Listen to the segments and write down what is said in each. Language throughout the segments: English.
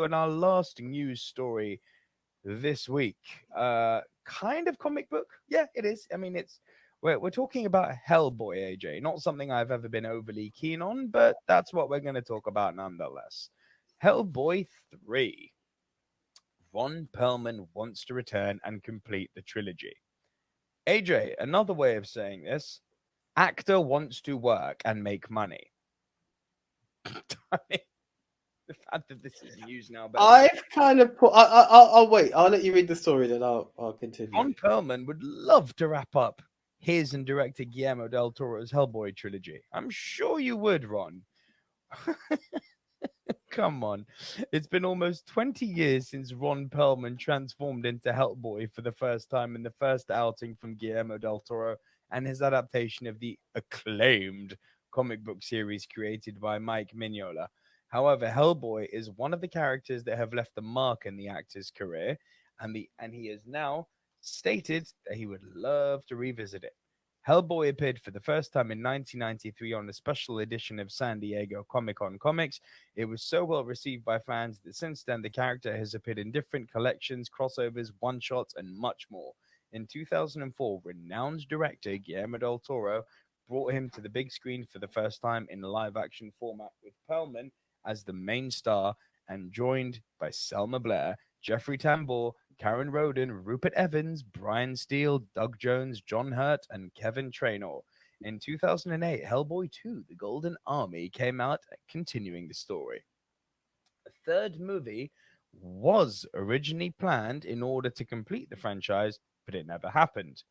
in our last news story this week, kind of comic book. Yeah, it is. I mean, we're talking about Hellboy, AJ. Not something I've ever been overly keen on, but that's what we're going to talk about nonetheless. Hellboy 3. Ron Perlman wants to return and complete the trilogy. AJ, another way of saying this, actor wants to work and make money. I mean, the fact that this is news now, but I've kind of put. I'll wait. I'll let you read the story, then I'll continue. Ron Perlman would love to wrap up his and director Guillermo del Toro's Hellboy trilogy. I'm sure you would, Ron. Come on. It's been almost 20 years since Ron Perlman transformed into Hellboy for the first time in the first outing from Guillermo del Toro and his adaptation of the acclaimed comic book series created by Mike Mignola. However, Hellboy is one of the characters that have left a mark in the actor's career, and he has now stated that he would love to revisit it. Hellboy appeared for the first time in 1993 on a special edition of San Diego Comic-Con Comics. It was so well received by fans that since then the character has appeared in different collections, crossovers, one-shots, and much more. In 2004, renowned director Guillermo del Toro brought him to the big screen for the first time in a live-action format with Perlman as the main star and joined by Selma Blair, Jeffrey Tambor, Karen Roden, Rupert Evans, Brian Steele, Doug Jones, John Hurt, and Kevin Trainor. In 2008, Hellboy 2, The Golden Army, came out, continuing the story. A third movie was originally planned in order to complete the franchise, but it never happened.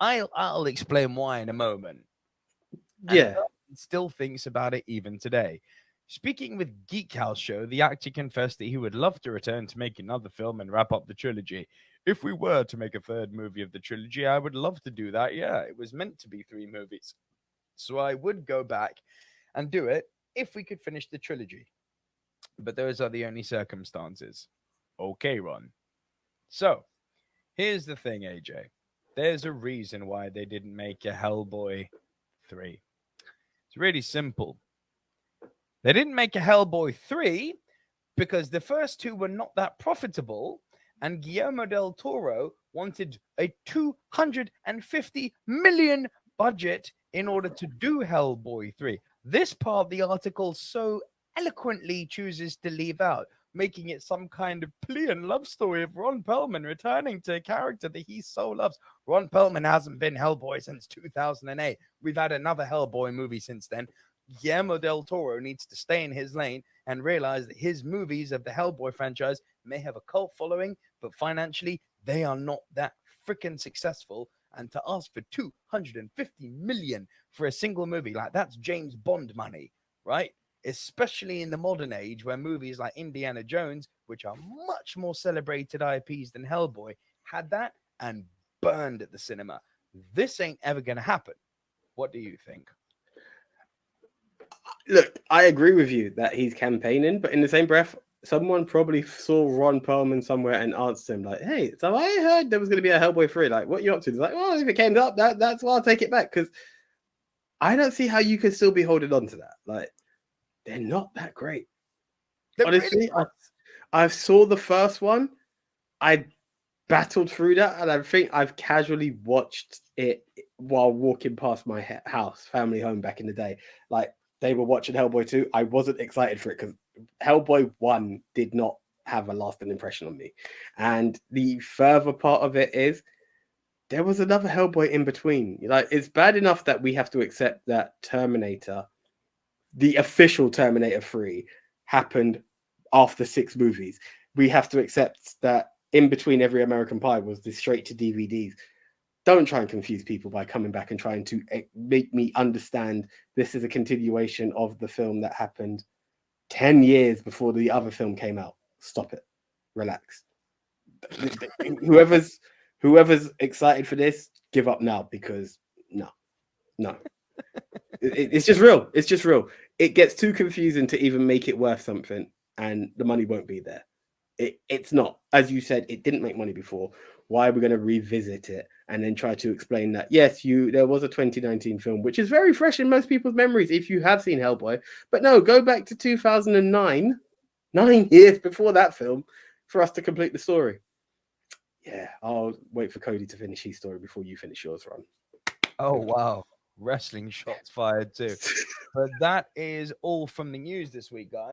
I'll explain why in a moment. And Yeah. Perlman still thinks about it even today. Speaking with Geek House Show, the actor confessed that he would love to return to make another film and wrap up the trilogy. If we were to make a third movie of the trilogy, I would love to do that. Yeah, it was meant to be 3 movies. So I would go back and do it if we could finish the trilogy. But those are the only circumstances. Okay, Ron. So here's the thing, AJ. There's a reason why they didn't make a Hellboy 3. It's really simple. They didn't make a Hellboy 3 because the first 2 were not that profitable, and Guillermo del Toro wanted a 250 million budget in order to do Hellboy 3. This part of the article so eloquently chooses to leave out, making it some kind of plea and love story of Ron Perlman returning to a character that he so loves. Ron Perlman hasn't been Hellboy since 2008. We've had another Hellboy movie since then. Guillermo del Toro needs to stay in his lane and realize that his movies of the Hellboy franchise may have a cult following, but financially, they are not that freaking successful. And to ask for 250 million for a single movie, like that's James Bond money, right? Especially in the modern age where movies like Indiana Jones, which are much more celebrated IPs than Hellboy, had that and burned at the cinema. This ain't ever going to happen. What do you think? Look, I agree with you that he's campaigning, but in the same breath, someone probably saw Ron Perlman somewhere and asked him, like, hey, so I heard there was going to be a Hellboy 3. Like, what are you up to? He's like, well, if it came up, that's why I'll take it back. Because I don't see how you could still be holding on to that. Like, they're not that great. Honestly, really I saw the first one. I battled through that, and I think I've casually watched it while walking past my house, family home back in the day. Like, they were watching Hellboy 2. I wasn't excited for it because Hellboy 1 did not have a lasting impression on me. And the further part of it is there was another Hellboy in between. Like, it's bad enough that we have to accept that Terminator, the official Terminator 3, happened after 6 movies. We have to accept that in between every American Pie was the straight to DVDs. Don't try and confuse people by coming back and trying to make me understand this is a continuation of the film that happened 10 years before the other film came out. Stop it. Relax. Whoever's excited for this, give up now, because no. It's just real. It's just real. It gets too confusing to even make it worth something, and the money won't be there. It's not. As you said, it didn't make money before. Why are we going to revisit it and then try to explain that, yes, there was a 2019 film, which is very fresh in most people's memories if you have seen Hellboy. But no, go back to 2009. 9 years before that film for us to complete the story. Yeah, I'll wait for Cody to finish his story before you finish yours, Ron. Oh, wow. Wrestling shots fired too. But that is all from the news this week, guys.